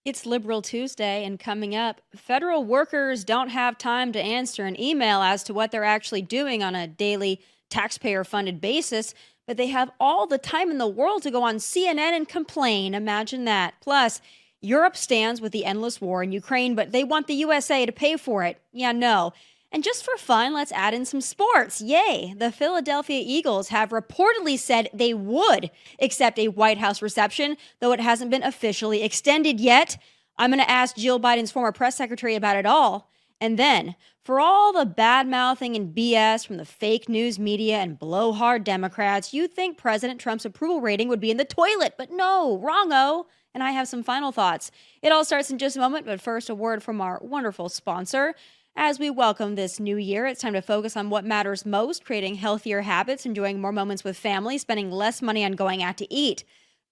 It's Liberal Tuesday, and coming up, federal workers don't have time to answer an email as to what they're actually doing on a daily taxpayer funded basis, but they have all the time in the world to go on CNN and complain. Imagine that. Plus, Europe stands with the endless war in Ukraine, but they want the USA to pay for it. Yeah, no. And just for fun, let's add in some sports. Yay! The Philadelphia Eagles have reportedly said they would accept a White House reception, though it hasn't been officially extended yet. I'm going to ask Jill Biden's former press secretary about it all. And then, for all the bad mouthing and BS from the fake news media and blowhard Democrats, you'd think President Trump's approval rating would be in the toilet, but no, wrong-o. And I have some final thoughts. It all starts in just a moment, but first, a word from our wonderful sponsor. As we welcome this new year, it's time to focus on what matters most, creating healthier habits, enjoying more moments with family, spending less money on going out to eat.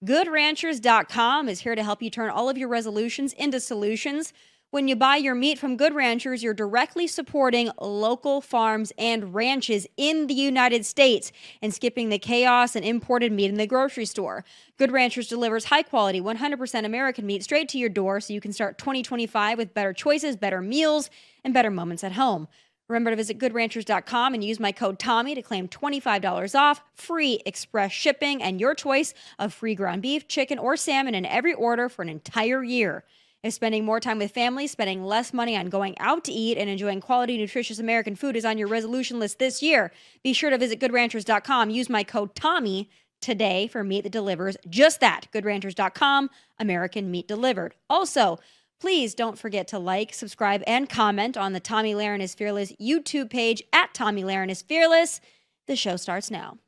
GoodRanchers.com is here to help you turn all of your resolutions into solutions. When you buy your meat from Good Ranchers, you're directly supporting local farms and ranches in the United States and skipping the chaos and imported meat in the grocery store. Good Ranchers delivers high-quality, 100% American meat straight to your door so you can start 2025 with better choices, better meals, and better moments at home. Remember to visit goodranchers.com and use my code Tomi to claim $25 off, free express shipping, and your choice of free ground beef, chicken, or salmon in every order for an entire year. If spending more time with family, spending less money on going out to eat, and enjoying quality, nutritious American food is on your resolution list this year, be sure to visit goodranchers.com. Use my code Tomi today for meat that delivers just that. Goodranchers.com, American meat delivered. Also, please don't forget to like, subscribe, and comment on the Tomi Lahren is Fearless YouTube page at Tomi Lahren is Fearless. The show starts now.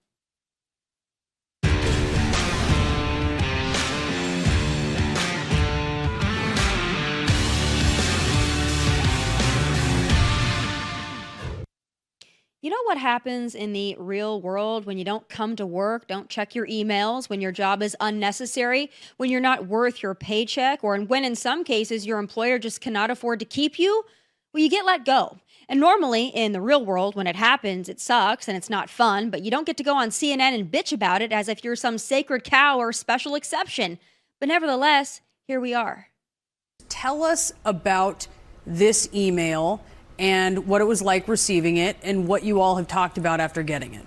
You know what happens in the real world when you don't come to work, don't check your emails, when your job is unnecessary, when you're not worth your paycheck, or when in some cases your employer just cannot afford to keep you? Well, you get let go. And normally in the real world, when it happens, it sucks and it's not fun, but you don't get to go on CNN and bitch about it as if you're some sacred cow or special exception. But nevertheless, here we are. Tell us about this email and what it was like receiving it and what you all have talked about after getting it.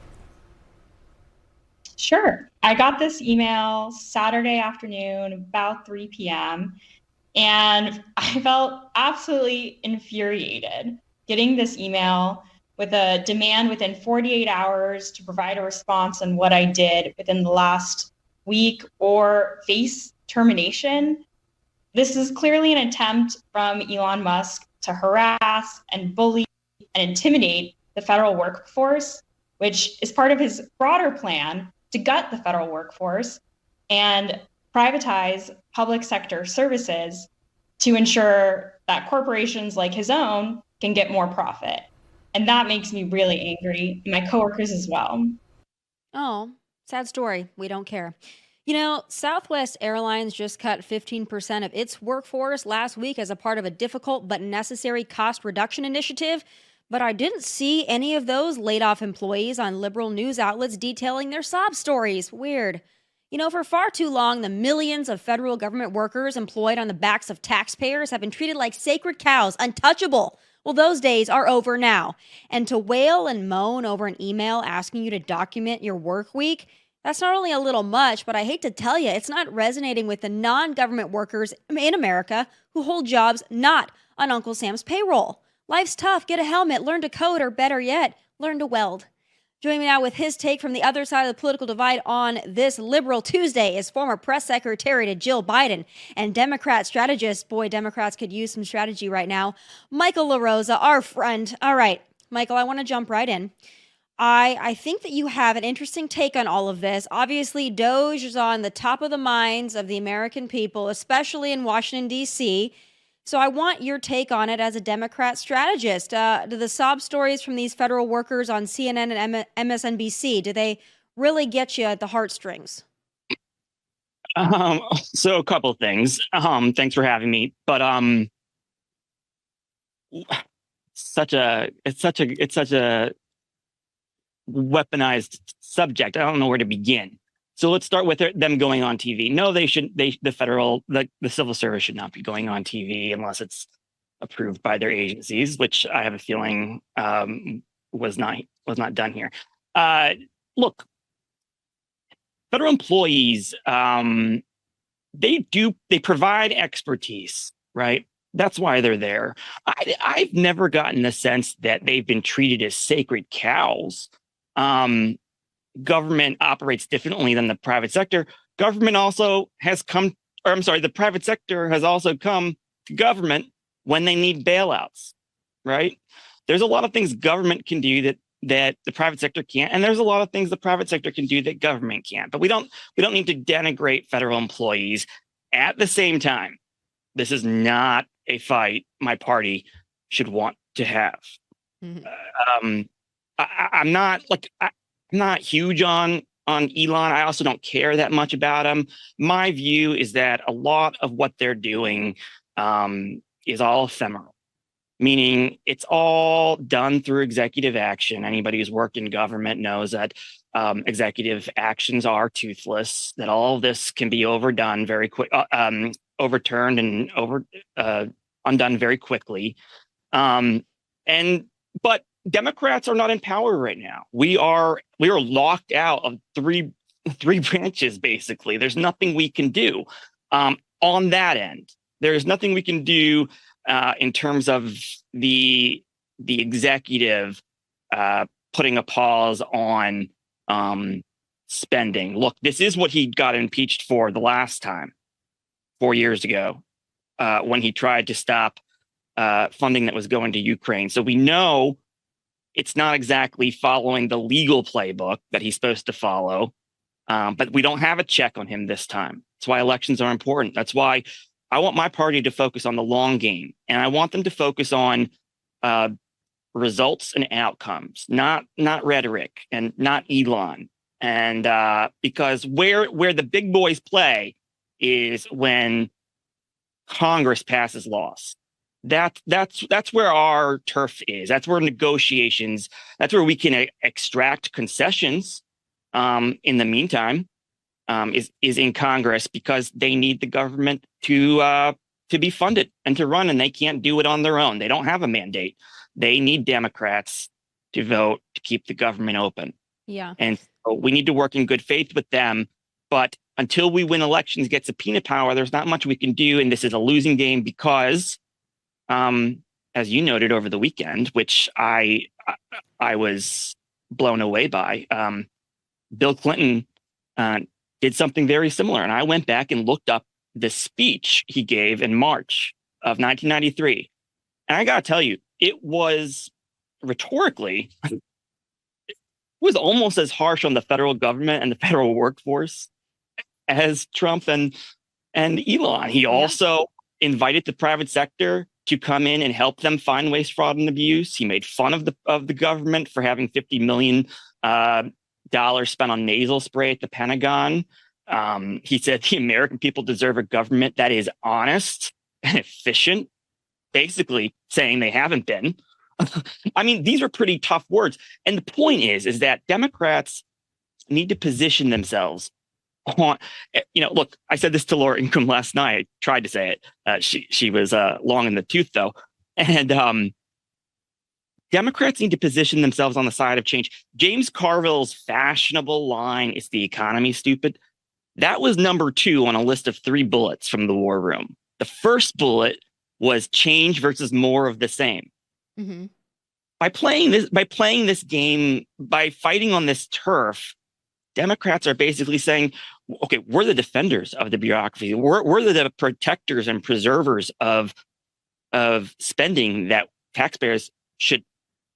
Sure. I got this email Saturday afternoon, about 3 p.m., and I felt absolutely infuriated getting this email with a demand within 48 hours to provide a response on what I did within the last week or face termination. This is clearly an attempt from Elon Musk to harass and bully and intimidate the federal workforce, which is part of his broader plan to gut the federal workforce and privatize public sector services to ensure that corporations like his own can get more profit. And that makes me really angry, and my coworkers as well. Oh, sad story. We don't care. You know, Southwest Airlines just cut 15% of its workforce last week as a part of a difficult but necessary cost reduction initiative. But I didn't see any of those laid off employees on liberal news outlets detailing their sob stories. Weird. You know, for far too long, the millions of federal government workers employed on the backs of taxpayers have been treated like sacred cows, untouchable. Well, those days are over now. And to wail and moan over an email asking you to document your work week, that's not only a little much, but I hate to tell you, it's not resonating with the non-government workers in America who hold jobs not on Uncle Sam's payroll. Life's tough. Get a helmet, learn to code, or better yet, learn to weld. Joining me now with his take from the other side of the political divide on this Liberal Tuesday is former press secretary to Jill Biden and Democrat strategist. Boy, Democrats could use some strategy right now. Michael LaRosa, our friend. All right, Michael, I want to jump right in. I think that you have an interesting take on all of this. Obviously, DOGE is on the top of the minds of the American people, especially in Washington, D.C., so I want your take on it as a Democrat strategist. Do the sob stories from these federal workers on CNN and MSNBC, do they really get you at the heartstrings? So a couple things. Thanks for having me. But it's such a weaponized subject. I don't know where to begin. So let's start with them going on TV. No, they should. The civil service should not be going on TV unless it's approved by their agencies, which I have a feeling was not done here. Look, federal employees, they provide expertise, right? That's why they're there. I've never gotten the sense that they've been treated as sacred cows. Government operates differently than the private sector. The private sector has also come to government when they need bailouts, right? There's a lot of things government can do that the private sector can't, and there's a lot of things the private sector can do that government can't. But we don't need to denigrate federal employees. At the same time, this is not a fight my party should want to have. Mm-hmm. I'm not huge on Elon. I also don't care that much about him. My view is that a lot of what they're doing is all ephemeral, meaning it's all done through executive action. Anybody who's worked in government knows that executive actions are toothless, that all of this can be overdone very quick, overturned and undone very quickly. But Democrats are not in power right now. We are locked out of three branches, basically. There's nothing we can do on that end. There's nothing we can do in terms of the executive putting a pause on spending. Look, this is what he got impeached for the last time, 4 years ago, when he tried to stop funding that was going to Ukraine. So we know it's not exactly following the legal playbook that he's supposed to follow, but we don't have a check on him this time. That's why elections are important. That's why I want my party to focus on the long game, and I want them to focus on results and outcomes, not rhetoric and not Elon. And because where the big boys play is when Congress passes laws. That's where our turf is. That's where negotiations. That's where we can extract concessions. In the meantime, is in Congress, because they need the government to be funded and to run, and they can't do it on their own. They don't have a mandate. They need Democrats to vote to keep the government open. Yeah, and so we need to work in good faith with them. But until we win elections, get subpoena power, there's not much we can do, and this is a losing game because, as you noted over the weekend, which I was blown away by, Bill Clinton did something very similar. And I went back and looked up the speech he gave in March of 1993. And I got to tell you, it was rhetorically, it was almost as harsh on the federal government and the federal workforce as Trump and Elon. He also invited the private sector to come in and help them find waste, fraud, and abuse. He made fun of the government for having $50 million spent on nasal spray at the Pentagon. He said the American people deserve a government that is honest and efficient, basically saying they haven't been. I mean, these are pretty tough words. And the point is that Democrats need to position themselves on, look, I said this to Laura Ingraham last night. I tried to say it. She was long in the tooth, though. And Democrats need to position themselves on the side of change. James Carville's fashionable line, "Is the economy stupid?" That was number 2 on a list of 3 bullets from the war room. The first bullet was change versus more of the same. Mm-hmm. By playing this game, by fighting on this turf, Democrats are basically saying, okay, we're the defenders of the bureaucracy. We're the protectors and preservers of spending that taxpayers should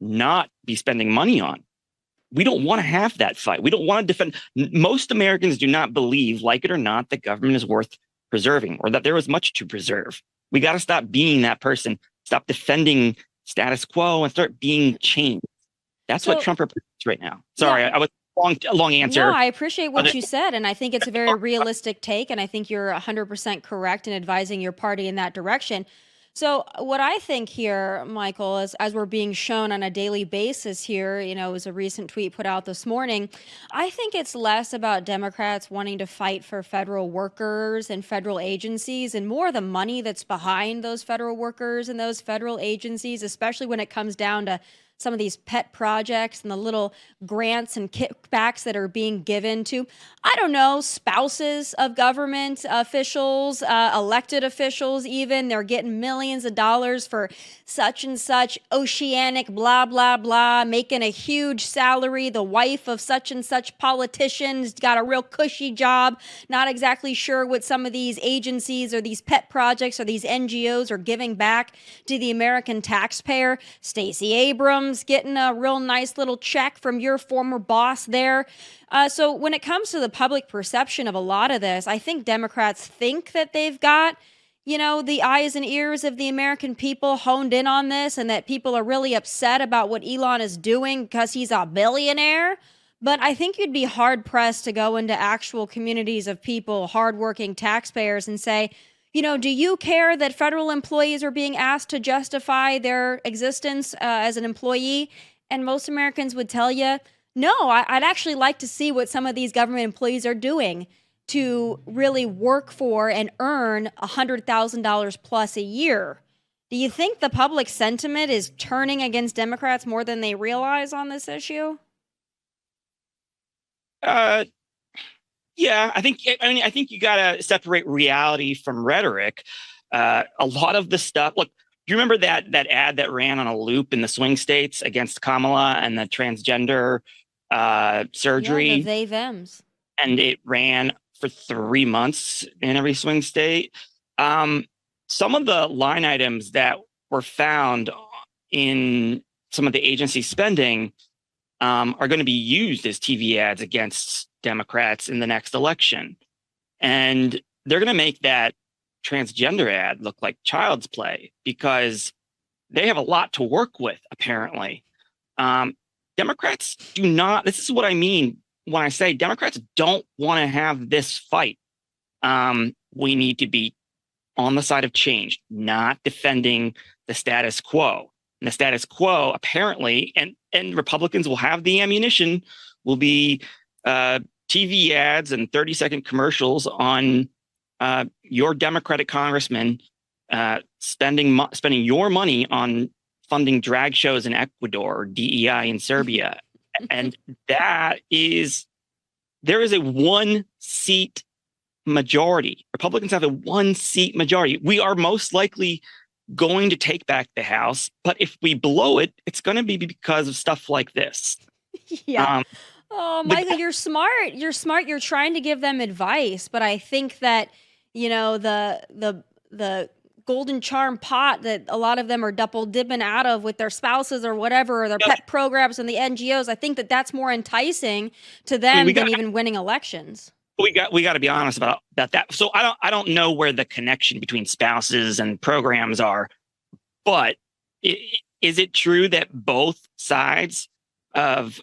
not be spending money on. We don't want to have that fight. We don't want to defend. Most Americans do not believe, like it or not, that government is worth preserving or that there is much to preserve. We got to stop being that person, stop defending status quo and start being changed. That's what Trump represents right now. Sorry, I was a long answer. No, I appreciate what you said, and I think it's a very realistic take, and I think you're 100% correct in advising your party in that direction. So what I think here, Michael, is as we're being shown on a daily basis here, it was a recent tweet put out this morning. I think it's less about Democrats wanting to fight for federal workers and federal agencies and more the money that's behind those federal workers and those federal agencies, especially when it comes down to some of these pet projects and the little grants and kickbacks that are being given to, I don't know, spouses of government officials, elected officials even. They're getting millions of dollars for such and such oceanic blah, blah, blah, making a huge salary. The wife of such and such politician's got a real cushy job. Not exactly sure what some of these agencies or these pet projects or these NGOs are giving back to the American taxpayer. Stacey Abrams getting a real nice little check from your former boss there. So when it comes to the public perception of a lot of this, I think Democrats think that they've got, the eyes and ears of the American people honed in on this and that people are really upset about what Elon is doing because he's a billionaire. But I think you'd be hard pressed to go into actual communities of people, hardworking taxpayers, and say, do you care that federal employees are being asked to justify their existence as an employee? And most Americans would tell you, no, I'd actually like to see what some of these government employees are doing to really work for and earn $100,000 plus a year. Do you think the public sentiment is turning against Democrats more than they realize on this issue? Yeah, I think you got to separate reality from rhetoric. A lot of the stuff, look, do you remember that ad that ran on a loop in the swing states against Kamala and the transgender surgery? Yeah, the they thems. And it ran for 3 months in every swing state. Some of the line items that were found in some of the agency spending are going to be used as TV ads against Democrats in the next election. And they're going to make that transgender ad look like child's play because they have a lot to work with, apparently. Democrats do not, this is what I mean when I say Democrats don't want to have this fight. We need to be on the side of change, not defending the status quo. And the status quo, apparently, and Republicans will have the ammunition, will be TV ads and 30-second commercials on your Democratic congressman spending your money on funding drag shows in Ecuador or DEI in Serbia. And there is a 1-seat majority. Republicans have a 1-seat majority. We are most likely going to take back the House, but if we blow it, it's going to be because of stuff like this. Yeah. Oh, Michael, you're smart. You're smart. You're trying to give them advice, but I think that, the golden charm pot that a lot of them are double dipping out of with their spouses or whatever, or their pet programs and the NGOs, I think that that's more enticing to them than even winning elections. We got to be honest about that. So I don't know where the connection between spouses and programs are, but is it true that both sides of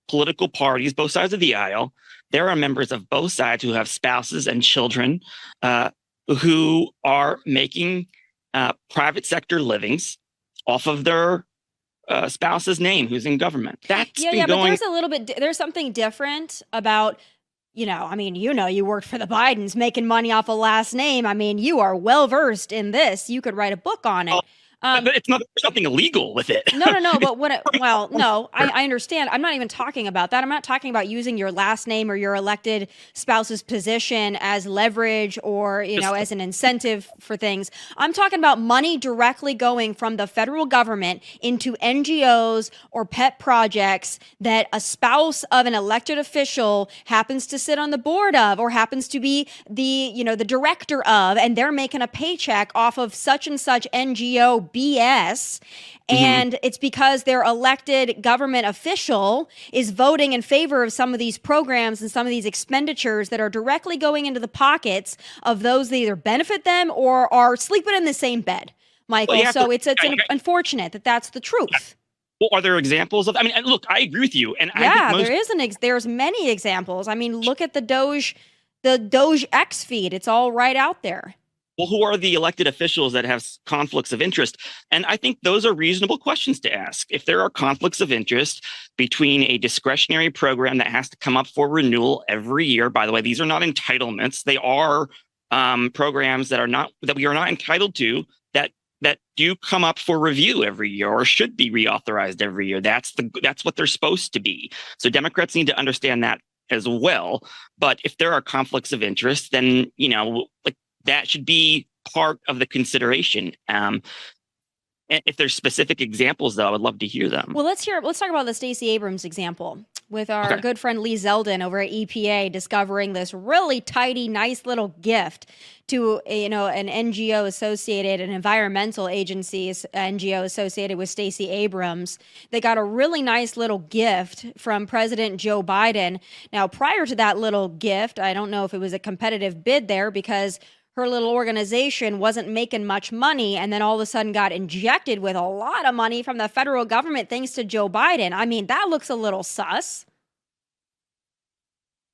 political parties, both sides of the aisle, there are members of both sides who have spouses and children who are making private sector livings off of their spouse's name who's in government? That's been going. But there's something different about, you worked for the Bidens making money off a last name. I mean, you are well versed in this. You could write a book on it. But it's not something illegal with it. No. But I understand. I'm not even talking about that. I'm not talking about using your last name or your elected spouse's position as leverage or, as an incentive for things. I'm talking about money directly going from the federal government into NGOs or pet projects that a spouse of an elected official happens to sit on the board of or happens to be the director of, and they're making a paycheck off of such and such NGO BS, and it's because their elected government official is voting in favor of some of these programs and some of these expenditures that are directly going into the pockets of those that either benefit them or are sleeping in the same bed, Michael. It's unfortunate that that's the truth. Well, are there examples of? Look, I agree with you, and there's many examples. Look at the DOGE X feed. It's all right out there. Well, who are the elected officials that have conflicts of interest? And I think those are reasonable questions to ask. If there are conflicts of interest between a discretionary program that has to come up for renewal every year, by the way, these are not entitlements. They are programs that we are not entitled to, that do come up for review every year or should be reauthorized every year. That's what they're supposed to be. So Democrats need to understand that as well. But if there are conflicts of interest, then like that should be part of the consideration. If there's specific examples, though, I would love to hear them. Well, let's talk about the Stacey Abrams example with our good friend Lee Zeldin over at EPA discovering this really tidy, nice little gift to an NGO associated, an environmental agency's NGO associated with Stacey Abrams. They got a really nice little gift from President Joe Biden. Now, prior to that little gift, I don't know if it was a competitive bid there because her little organization wasn't making much money and then all of a sudden got injected with a lot of money from the federal government thanks to Joe Biden. I mean, that looks a little sus.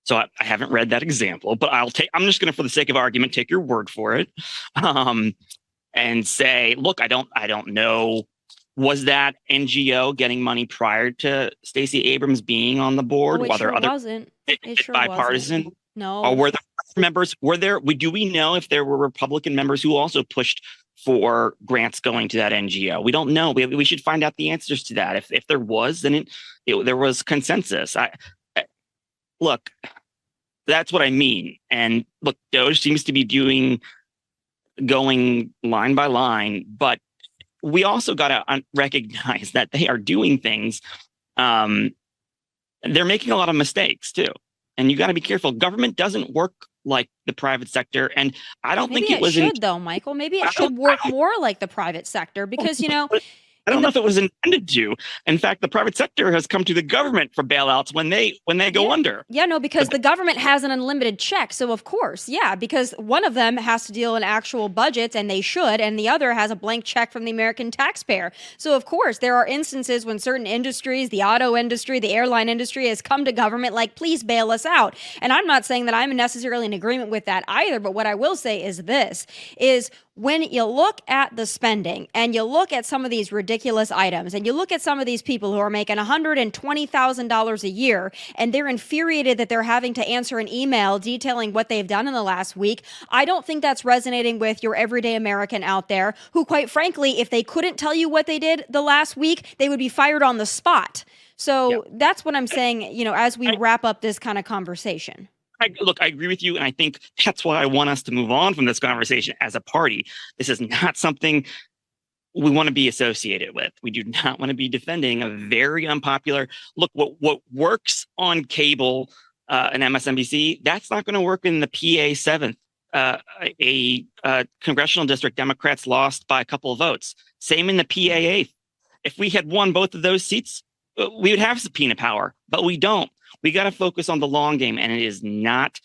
So I haven't read that example, but I'm just going to, for the sake of argument, take your word for it, and say, look, I don't know. Was that NGO getting money prior to Stacey Abrams being on the board? It sure wasn't. It sure bipartisan? Wasn't. No. Or were there members? Do we know if there were Republican members who also pushed for grants going to that NGO? We don't know. We should find out the answers to that. If there was, then there was consensus. Look, that's what I mean. And look, DOGE seems to be going line by line, but we also got to recognize that they are doing things. They're making a lot of mistakes too. And you got to be careful. Government doesn't work like the private sector. And I don't think it was... Maybe it should, though, Michael. Maybe it should work more like the private sector because, I don't know if it was intended to. In fact, the private sector has come to the government for bailouts when they go under. Yeah, no, because the government has an unlimited check. So, of course, yeah, because one of them has to deal in actual budgets, and they should, and the other has a blank check from the American taxpayer. So, of course, there are instances when certain industries, the auto industry, the airline industry, has come to government like, please bail us out. And I'm not saying that I'm necessarily in agreement with that either, but what I will say is this, is when you look at the spending and you look at some of these ridiculous items and you look at some of these people who are making $120,000 a year and they're infuriated that they're having to answer an email detailing what they've done in the last week, I don't think that's resonating with your everyday American out there who, quite frankly, if they couldn't tell you what they did the last week, they would be fired on the spot. So that's what I'm saying, as we wrap up this kind of conversation. I agree with you. And I think that's why I want us to move on from this conversation as a party. This is not something we want to be associated with. We do not want to be defending a very unpopular look. What works on cable and MSNBC, that's not going to work in the PA 7th, a congressional district Democrats lost by a couple of votes. Same in the PA 8th. If we had won both of those seats, we would have subpoena power, but we don't. We got to focus on the long game, and it is not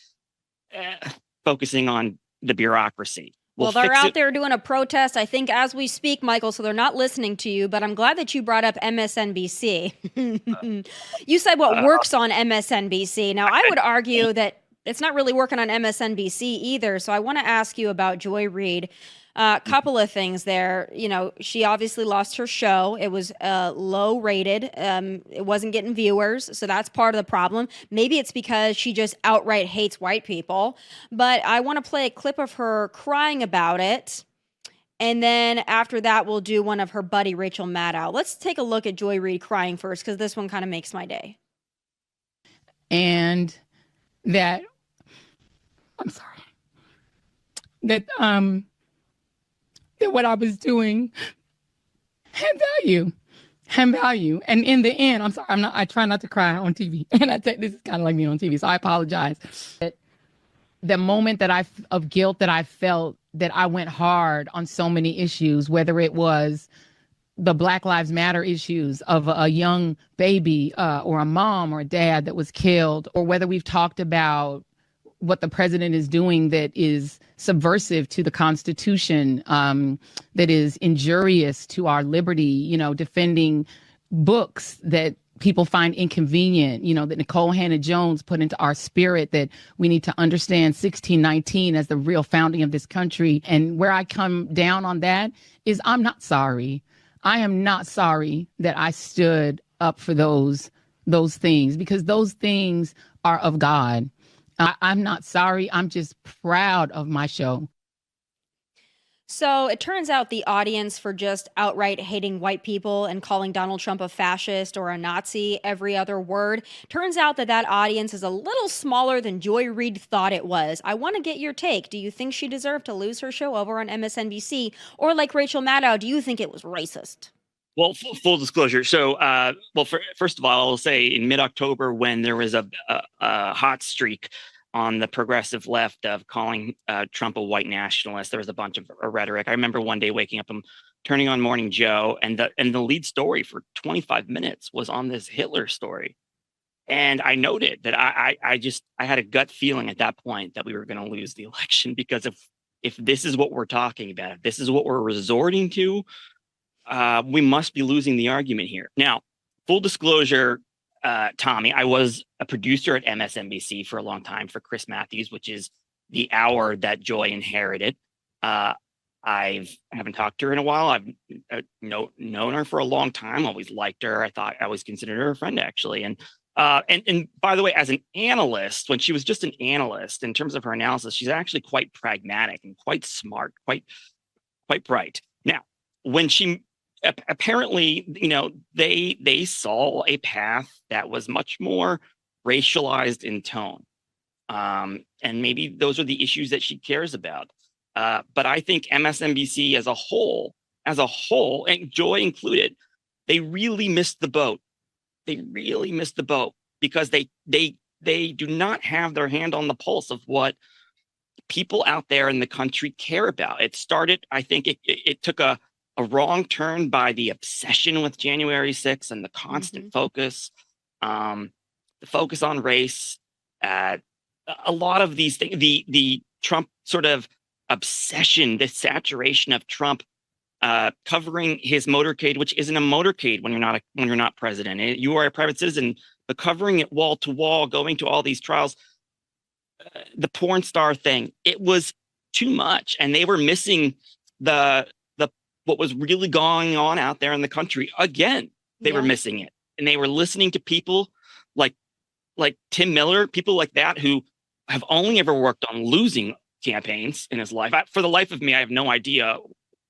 focusing on the bureaucracy. Well, they're out there doing a protest, I think, as we speak, Michael, so they're not listening to you, but I'm glad that you brought up MSNBC. You said what works on MSNBC. Now, I would argue that it's not really working on MSNBC either, so I want to ask you about Joy Reid. A couple of things there. She obviously lost her show. It was low rated. It wasn't getting viewers. So that's part of the problem. Maybe it's because she just outright hates white people. But I want to play a clip of her crying about it. And then after that, we'll do one of her buddy, Rachel Maddow. Let's take a look at Joy Reid crying first, because this one kind of makes my day. And that, I'm sorry, that what I was doing had value. And in the end, I'm sorry, I try not to cry on TV. And this is kind of like me on TV, so I apologize. The moment of guilt that I felt, that I went hard on so many issues, whether it was the Black Lives Matter issues of a young baby or a mom or a dad that was killed, or whether we've talked about what the president is doing that is subversive to the Constitution, that is injurious to our liberty, defending books that people find inconvenient, that Nicole Hannah-Jones put into our spirit, that we need to understand 1619 as the real founding of this country. And where I come down on that is I'm not sorry. I am not sorry that I stood up for those things, because those things are of God. I'm not sorry. I'm just proud of my show. So it turns out the audience for just outright hating white people and calling Donald Trump a fascist or a Nazi every other word, turns out that audience is a little smaller than Joy Reid thought it was. I want to get your take. Do you think she deserved to lose her show over on MSNBC? Or like Rachel Maddow, do you think it was racist? Well, full disclosure. So, first of all, I'll say in mid-October, when there was a hot streak on the progressive left of calling Trump a white nationalist, there was a bunch of rhetoric. I remember one day waking up and turning on Morning Joe, and the lead story for 25 minutes was on this Hitler story. And I noted that I had a gut feeling at that point that we were going to lose the election, because if this is what we're talking about, if this is what we're resorting to, we must be losing the argument here. Now, full disclosure, Tomi, I was a producer at MSNBC for a long time for Chris Matthews, which is the hour that Joy inherited. I haven't talked to her in a while. I've known her for a long time. Always liked her. I always considered her a friend, actually. And by the way, as an analyst, when she was just an analyst, in terms of her analysis, she's actually quite pragmatic and quite smart, quite bright. Now, when she apparently, they saw a path that was much more racialized in tone. And maybe those are the issues that she cares about. But I think MSNBC as a whole, and Joy included, they really missed the boat. They really missed the boat, because they do not have their hand on the pulse of what people out there in the country care about. It started, I think it took a wrong turn by the obsession with January 6th and the constant focus, the focus on race, a lot of these things, the Trump sort of obsession, the saturation of Trump covering his motorcade, which isn't a motorcade when you're not president. You are a private citizen, but covering it wall to wall, going to all these trials, the porn star thing, it was too much, and they were missing the what was really going on out there in the country. Again, they were missing it, and they were listening to people like Tim Miller, people like that, who have only ever worked on losing campaigns in his life. For the life of me, I have no idea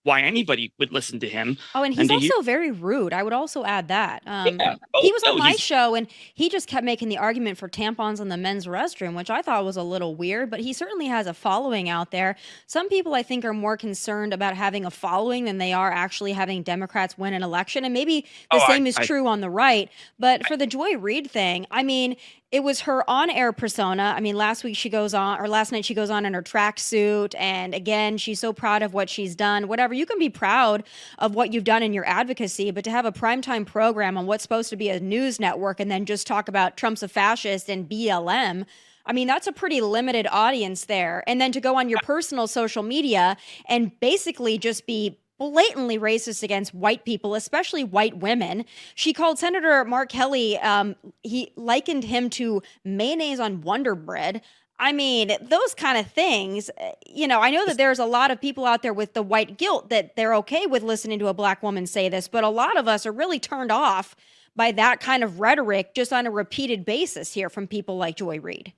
why anybody would listen to him. Oh, and he's also very rude. I would also add that. Yeah. He was on my show, and he just kept making the argument for tampons in the men's restroom, which I thought was a little weird, but he certainly has a following out there. Some people, I think, are more concerned about having a following than they are actually having Democrats win an election. And maybe the same is true on the right. But for the Joy Reid thing, I mean, it was her on-air persona. I mean, last night she goes on in her tracksuit, and again, she's so proud of what she's done. Whatever, you can be proud of what you've done in your advocacy, but to have a primetime program on what's supposed to be a news network and then just talk about Trump's a fascist and BLM, I mean, that's a pretty limited audience there. And then to go on your personal social media and basically just be blatantly racist against white people, especially white women. She called Senator Mark Kelly, he likened him to mayonnaise on Wonder Bread. I mean, those kind of things, I know that there's a lot of people out there with the white guilt that they're okay with listening to a black woman say this, but a lot of us are really turned off by that kind of rhetoric just on a repeated basis here from people like Joy Reid.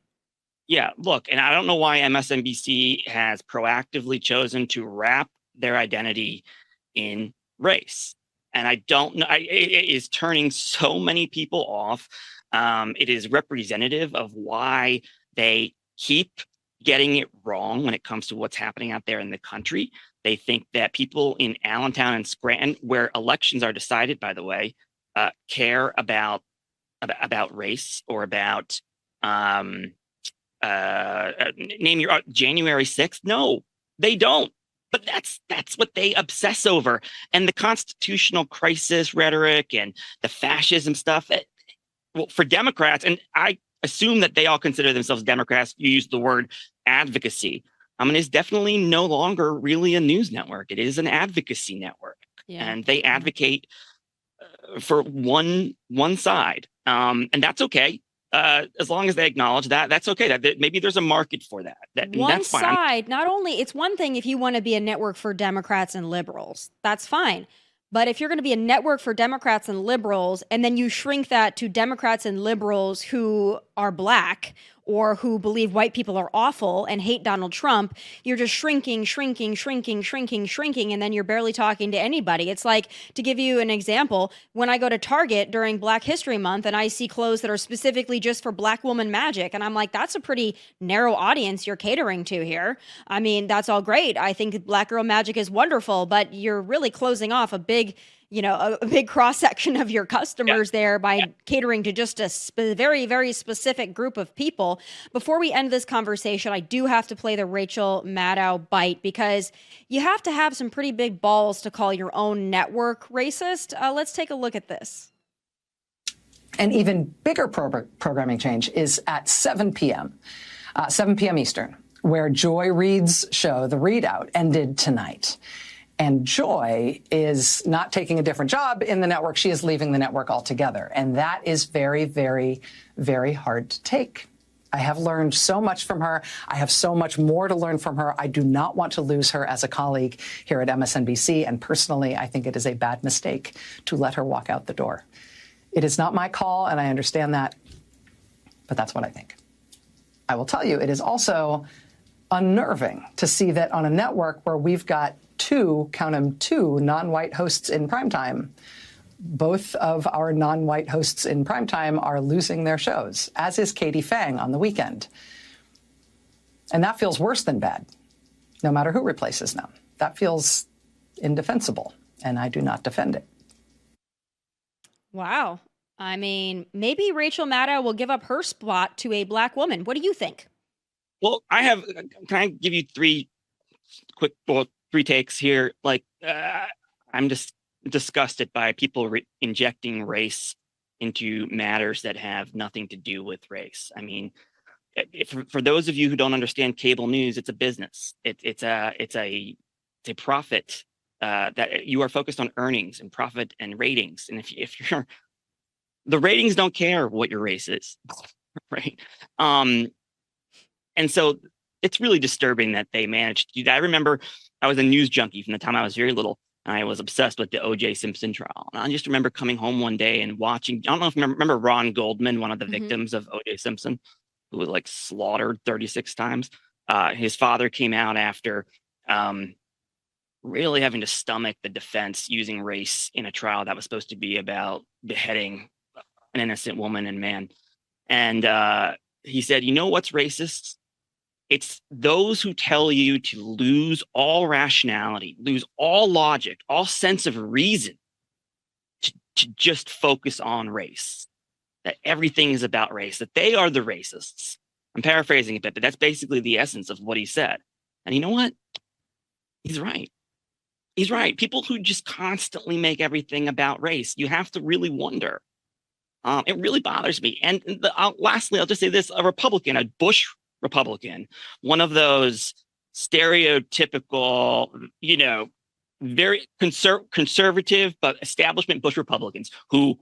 Yeah, look, and I don't know why MSNBC has proactively chosen to wrap their identity in race. And I don't know, it is turning so many people off. It is representative of why they keep getting it wrong when it comes to what's happening out there in the country. They think that people in Allentown and Scranton, where elections are decided, by the way, care about race or about name your January 6th. No, they don't. But that's what they obsess over. And the constitutional crisis rhetoric and the fascism stuff, well, for Democrats, and I assume that they all consider themselves Democrats, you use the word advocacy. I mean, it's definitely no longer really a news network. It is an advocacy network. Yeah. And they advocate for one side, and that's okay. As long as they acknowledge that, that's okay. That maybe there's a market for that. One that's fine. side, not only, it's one thing if you want to be a network for Democrats and liberals, that's fine. But if you're going to be a network for Democrats and liberals, and then you shrink that to Democrats and liberals who are black or who believe white people are awful and hate Donald Trump, you're just shrinking, and then you're barely talking to anybody. It's like, to give you an example, when I go to Target during Black History Month and I see clothes that are specifically just for Black woman magic, and I'm like, that's a pretty narrow audience you're catering to here. I mean, that's all great. I think Black girl magic is wonderful, but you're really closing off a big cross section of your customers there by catering to just a very, very specific group of people. Before we end this conversation, I do have to play the Rachel Maddow bite, because you have to have some pretty big balls to call your own network racist. Let's take a look at this. An even bigger programming change is at 7 p.m., 7 p.m. Eastern, where Joy Reid's show, The Readout, ended tonight. And Joy is not taking a different job in the network. She is leaving the network altogether. And that is very, very, very hard to take. I have learned so much from her. I have so much more to learn from her. I do not want to lose her as a colleague here at MSNBC. And personally, I think it is a bad mistake to let her walk out the door. It is not my call, and I understand that, but that's what I think. I will tell you, it is also unnerving to see that on a network where we've got two non-white hosts in primetime, both of our non-white hosts in primetime are losing their shows, as is Katie Fang on the weekend. And that feels worse than bad, no matter who replaces them. That feels indefensible, and I do not defend it. Wow. I mean, maybe Rachel Maddow will give up her spot to a Black woman. What do you think? Well, can I give you three takes here? Like, I'm just disgusted by people injecting race into matters that have nothing to do with race. I mean, for those of you who don't understand cable news, it's a business. It's a profit that you are focused on earnings and profit and ratings. And if you're, the ratings don't care what your race is, right? And so it's really disturbing that they managed to do that. I remember I was a news junkie from the time I was very little, and I was obsessed with the O.J. Simpson trial. And I just remember coming home one day and watching, I don't know if you remember Ron Goldman, one of the victims of O.J. Simpson, who was like slaughtered 36 times. His father came out after really having to stomach the defense using race in a trial that was supposed to be about beheading an innocent woman and man. And he said, you know what's racist? It's those who tell you to lose all rationality, lose all logic, all sense of reason to just focus on race, that everything is about race, that they are the racists. I'm paraphrasing a bit, but that's basically the essence of what he said. And you know what? He's right. He's right. People who just constantly make everything about race, you have to really wonder. It really bothers me. And lastly, I'll just say this, a Republican, a Bush Republican, one of those stereotypical, very conservative, but establishment Bush Republicans who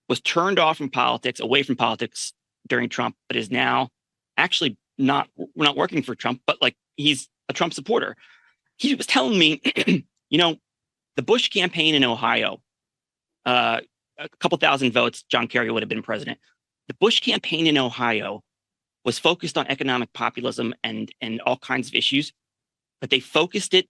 was turned off from politics, away from politics during Trump, but is now actually not working for Trump, but like he's a Trump supporter. He was telling me, the Bush campaign in Ohio, a couple thousand votes, John Kerry would have been president. The Bush campaign in Ohio was focused on economic populism and all kinds of issues, but they focused it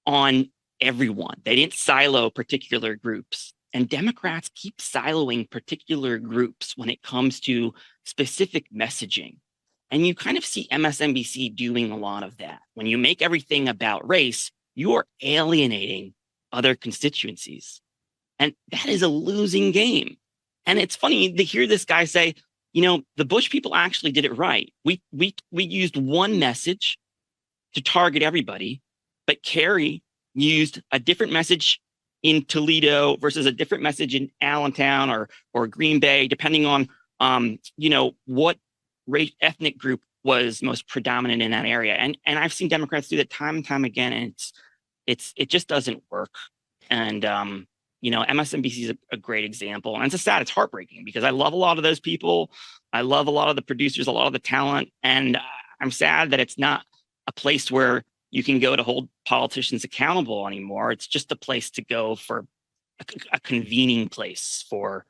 on everyone. They didn't silo particular groups. And Democrats keep siloing particular groups when it comes to specific messaging. And you kind of see MSNBC doing a lot of that. When you make everything about race, you are alienating other constituencies. And that is a losing game. And it's funny to hear this guy say, the Bush people actually did it right. We used one message to target everybody, but Kerry used a different message in Toledo versus a different message in Allentown or Green Bay, depending on what ethnic group was most predominant in that area. And I've seen Democrats do that time and time again, and it just doesn't work. And MSNBC is a great example. And it's sad, it's heartbreaking because I love a lot of those people. I love a lot of the producers, a lot of the talent. And I'm sad that it's not a place where you can go to hold politicians accountable anymore. It's just a place to go for a convening place for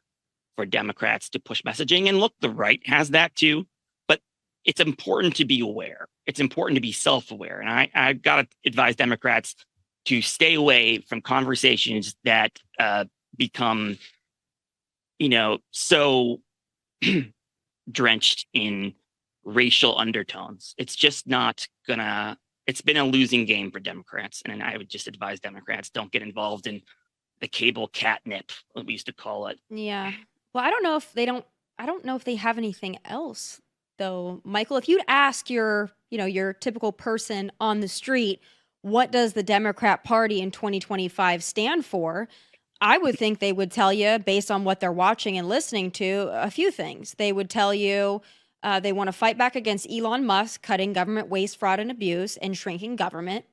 Democrats to push messaging. And look, the right has that too, but it's important to be aware. It's important to be self-aware. And I've got to advise Democrats to stay away from conversations that become, so drenched in racial undertones. It's just not gonna, it's been a losing game for Democrats. And I would just advise Democrats, don't get involved in the cable catnip, what we used to call it. Yeah. Well, I don't know if they have anything else though. Michael, if you'd ask your typical person on the street, what does the Democrat Party in 2025 stand for? I would think they would tell you, based on what they're watching and listening to, a few things. They would tell you they want to fight back against Elon Musk, cutting government waste, fraud, and abuse, and shrinking government.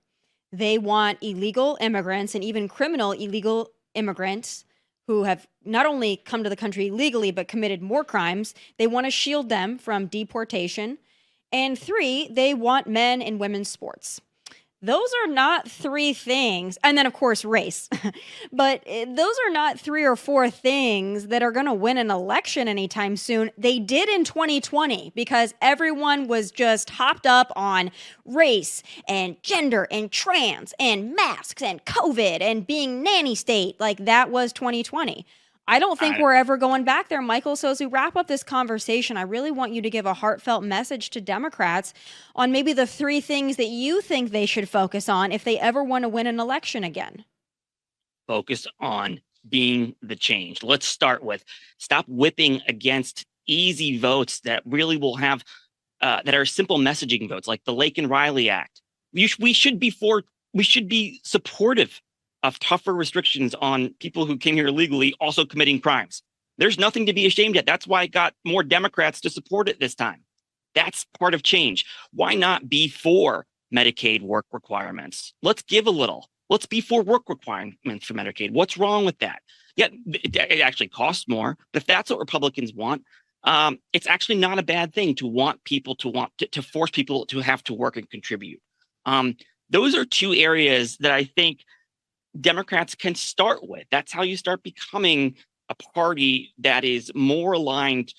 They want illegal immigrants and even criminal illegal immigrants who have not only come to the country legally, but committed more crimes. They want to shield them from deportation. And 3, they want men and women's sports. Those are not 3 things. And then, of course, race. But those are not 3 or 4 things that are going to win an election anytime soon. They did in 2020 because everyone was just hopped up on race and gender and trans and masks and COVID and being nanny state. Like, that was 2020. I don't think we're ever going back there, Michael. So as we wrap up this conversation, I really want you to give a heartfelt message to Democrats on maybe the 3 things that you think they should focus on if they ever want to win an election again. Focus on being the change. Let's start with stop whipping against easy votes that really will have, that are simple messaging votes, like the Lake and Riley Act. We should be supportive of tougher restrictions on people who came here illegally also committing crimes. There's nothing to be ashamed at. That's why I got more Democrats to support it this time. That's part of change. Why not be for Medicaid work requirements? Let's give a little. Let's be for work requirements for Medicaid. What's wrong with that? Yeah, it actually costs more. But if that's what Republicans want, it's actually not a bad thing to want people to force people to have to work and contribute. Those are 2 areas that I think Democrats can start with. That's how you start becoming a party that is more aligned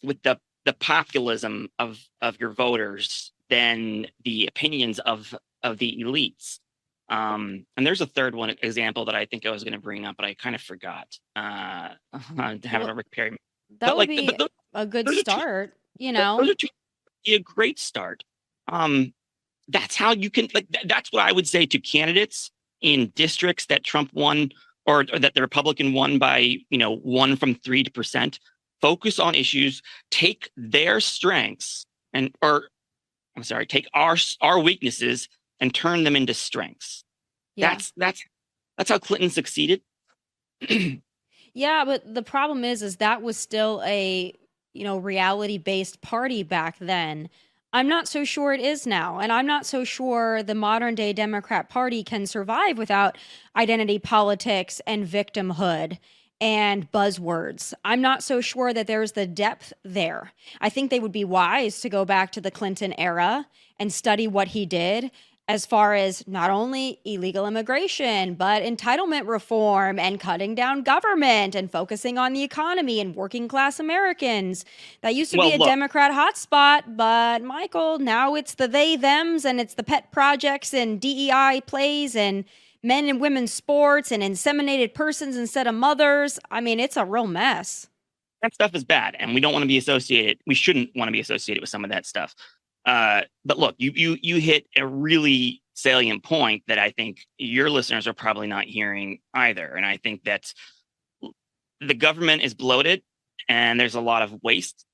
with the populism of your voters than the opinions of the elites. And there's a third one example that I think I was going to bring up, but I kind of forgot. To have a Rick Perry. That would be a good start. Those are 2, a great start. That's how you can. That's what I would say to candidates in districts that Trump won or that the Republican won by, 1 from 3%. Focus on issues, take their strengths take our weaknesses and turn them into strengths. Yeah. That's how Clinton succeeded. Yeah, but the problem is that was still a, reality-based party back then. I'm not so sure it is now. And I'm not so sure the modern day Democrat Party can survive without identity politics and victimhood and buzzwords. I'm not so sure that there's the depth there. I think they would be wise to go back to the Clinton era and study what he did as far as not only illegal immigration, but entitlement reform and cutting down government and focusing on the economy and working class Americans. That used to be a Democrat hotspot, but Michael, now it's the they, thems, and it's the pet projects and DEI plays and men and women's sports and inseminated persons instead of mothers. I mean, it's a real mess. That stuff is bad, and we don't want to be associated. We shouldn't want to be associated with some of that stuff. But look, you hit a really salient point that I think your listeners are probably not hearing either. And I think that the government is bloated and there's a lot of waste,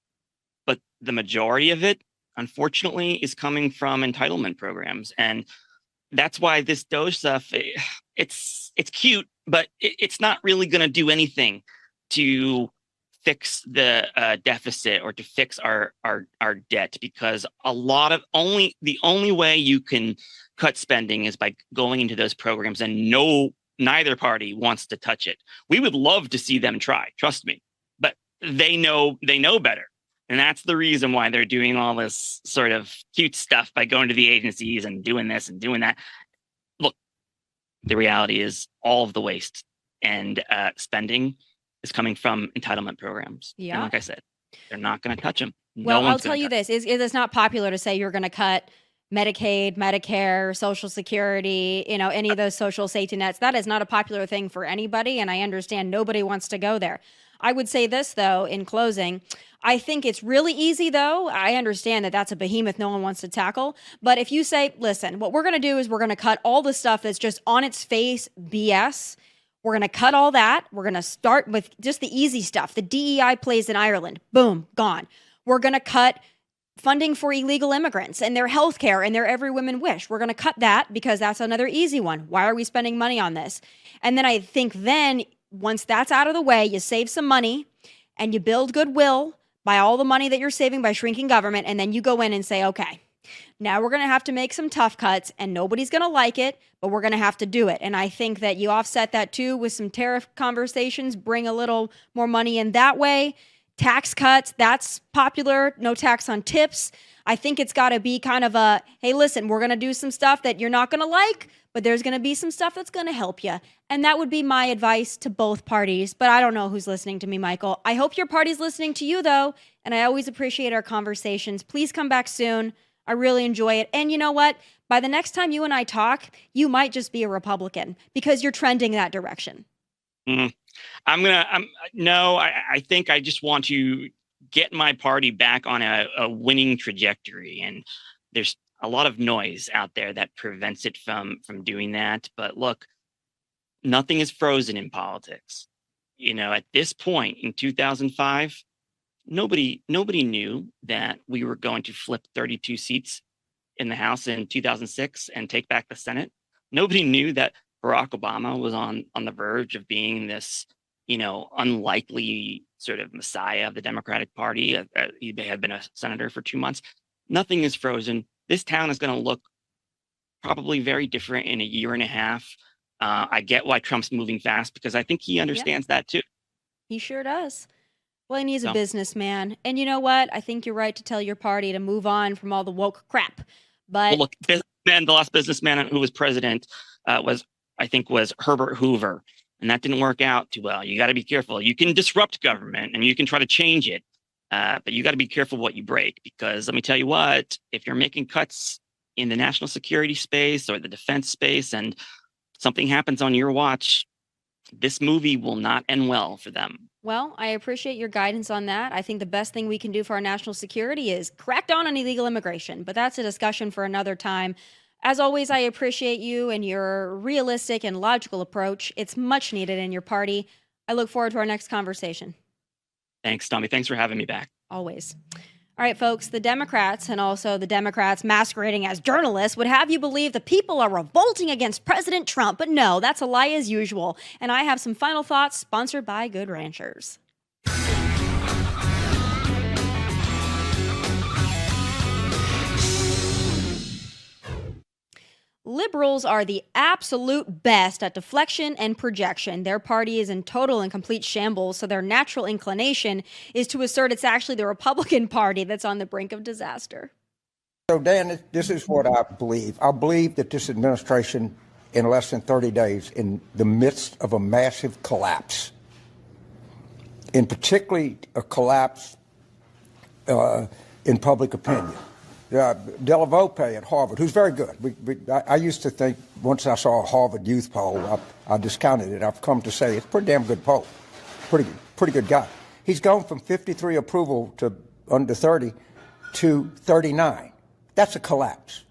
but the majority of it, unfortunately, is coming from entitlement programs. And that's why this DOGE stuff, it's cute, but it's not really going to do anything to fix the deficit or to fix our debt, because the only way you can cut spending is by going into those programs, and no neither party wants to touch it. We would love to see them try, trust me, but they know better. And that's the reason why they're doing all this sort of cute stuff by going to the agencies and doing this and doing that. Look, the reality is all of the waste and spending is coming from entitlement programs. Yeah. And like I said, they're not going to touch them. Well, I'll tell you this. It's not popular to say you're going to cut Medicaid, Medicare, Social Security, any of those social safety nets. That is not a popular thing for anybody, and I understand nobody wants to go there. I would say this, though, in closing. I think it's really easy, though. I understand that that's a behemoth no one wants to tackle. But if you say, listen, what we're going to do is we're going to cut all the stuff that's just on its face BS. We're going to cut all that. We're going to start with just the easy stuff. The DEI plays in Ireland. Boom, gone. We're going to cut funding for illegal immigrants and their health care and their every woman wish. We're going to cut that because that's another easy one. Why are we spending money on this? And then I think once that's out of the way, you save some money and you build goodwill by all the money that you're saving by shrinking government. And then you go in and say, okay, now we're going to have to make some tough cuts and nobody's going to like it, but we're going to have to do it. And I think that you offset that too with some tariff conversations, bring a little more money in that way. Tax cuts, that's popular. No tax on tips. I think it's got to be kind of a, hey, listen, we're going to do some stuff that you're not going to like, but there's going to be some stuff that's going to help you. And that would be my advice to both parties. But I don't know who's listening to me, Michael. I hope your party's listening to you, though. And I always appreciate our conversations. Please come back soon. I really enjoy it. And you know what? By the next time you and I talk, you might just be a Republican because you're trending that direction. I think I just want to get my party back on a winning trajectory. And there's a lot of noise out there that prevents it from doing that. But look, nothing is frozen in politics. At this point in 2005, nobody knew that we were going to flip 32 seats in the House in 2006 and take back the Senate. Nobody knew that Barack Obama was on the verge of being this, unlikely sort of messiah of the Democratic Party. He had been a senator for 2 months. Nothing is frozen. This town is going to look probably very different in a year and a half. I get why Trump's moving fast because I think he understands that too. He sure does. Well, and he's a businessman. And you know what? I think you're right to tell your party to move on from all the woke crap. But look, the last businessman who was president was Herbert Hoover. And that didn't work out too well. You got to be careful. You can disrupt government and you can try to change it. But you got to be careful what you break, because let me tell you what, if you're making cuts in the national security space or the defense space and something happens on your watch, this movie will not end well for them. Well, I appreciate your guidance on that. I think the best thing we can do for our national security is crack down on illegal immigration, but that's a discussion for another time. As always, I appreciate you and your realistic and logical approach. It's much needed in your party. I look forward to our next conversation. Thanks, Tomi. Thanks for having me back. Always. All right, folks, the Democrats and also the Democrats masquerading as journalists would have you believe the people are revolting against President Trump. But no, that's a lie as usual. And I have some final thoughts sponsored by Good Ranchers. Liberals are the absolute best at deflection and projection. Their party is in total and complete shambles, so their natural inclination is to assert it's actually the Republican Party that's on the brink of disaster. So, Dan, this is what I believe. I believe that this administration, in less than 30 days, in the midst of a massive collapse, in particularly a collapse in public opinion. Della Volpe at Harvard, who's very good. I used to think, once I saw a Harvard youth poll, I discounted it. I've come to say it's a pretty damn good poll. Pretty good guy. He's gone from 53 approval to under 30 to 39. That's a collapse.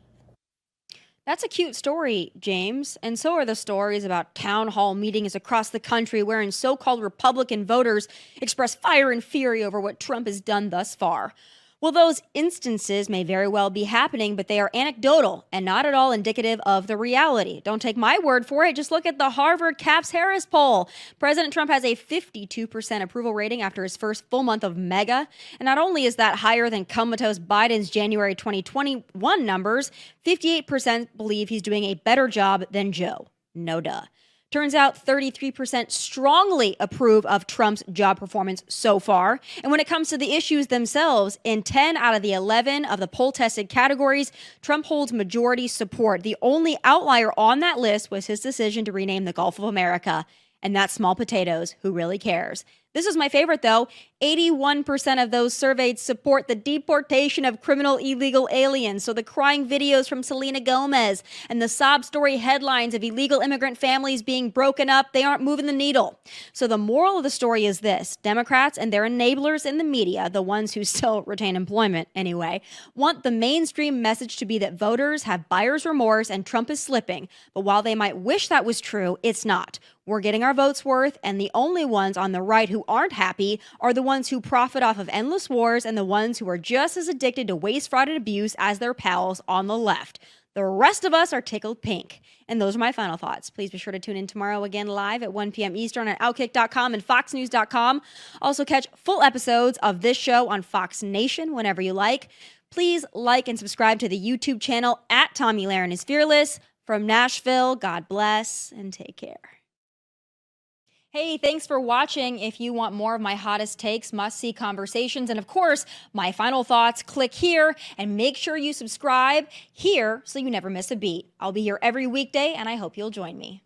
That's a cute story, James. And so are the stories about town hall meetings across the country wherein so-called Republican voters express fire and fury over what Trump has done thus far. Well, those instances may very well be happening, but they are anecdotal and not at all indicative of the reality. Don't take my word for it. Just look at the Harvard Capps-Harris poll. President Trump has a 52% approval rating after his first full month of mega. And not only is that higher than comatose Biden's January 2021 numbers, 58% believe he's doing a better job than Joe. No duh. Turns out 33% strongly approve of Trump's job performance so far. And when it comes to the issues themselves, in 10 out of the 11 of the poll-tested categories, Trump holds majority support. The only outlier on that list was his decision to rename the Gulf of America. And that's small potatoes. Who really cares? This is my favorite, though. 81% of those surveyed support the deportation of criminal illegal aliens. So the crying videos from Selena Gomez and the sob story headlines of illegal immigrant families being broken up, they aren't moving the needle. So the moral of the story is this. Democrats and their enablers in the media, the ones who still retain employment anyway, want the mainstream message to be that voters have buyer's remorse and Trump is slipping. But while they might wish that was true, it's not. We're getting our votes worth, and the only ones on the right who aren't happy are the ones who profit off of endless wars and the ones who are just as addicted to waste, fraud, and abuse as their pals on the left. The rest of us are tickled pink. And those are my final thoughts. Please be sure to tune in tomorrow again live at 1 p.m. Eastern on outkick.com and foxnews.com. Also catch full episodes of this show on Fox Nation whenever you like. Please like and subscribe to the YouTube channel at Tomi Lahren is Fearless. From Nashville, God bless and take care. Hey, thanks for watching. If you want more of my hottest takes, must-see conversations, and of course, my final thoughts, click here and make sure you subscribe here so you never miss a beat. I'll be here every weekday, and I hope you'll join me.